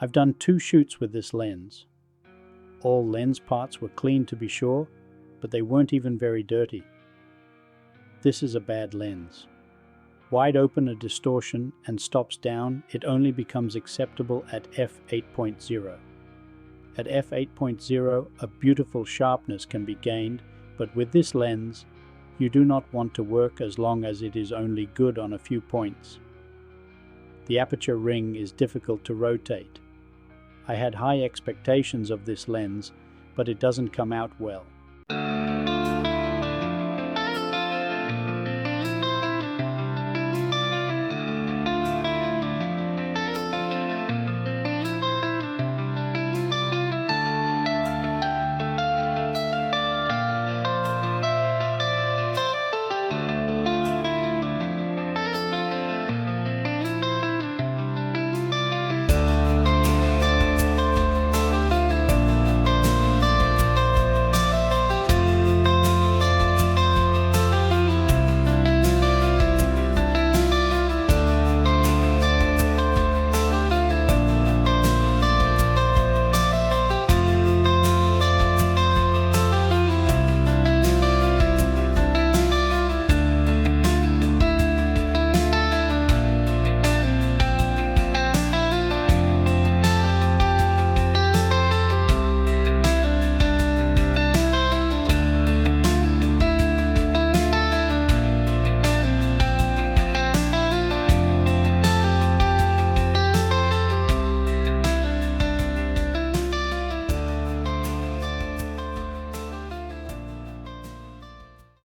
I've done 2 shoots with this lens. All lens parts were clean to be sure, but they weren't even very dirty. This is a bad lens. Wide open a distortion and stops down, it only becomes acceptable at f8.0. At f8.0, a beautiful sharpness can be gained, but with this lens, you do not want to work as long as it is only good on a few points. The aperture ring is difficult to rotate. I had high expectations of this lens, but it doesn't come out well.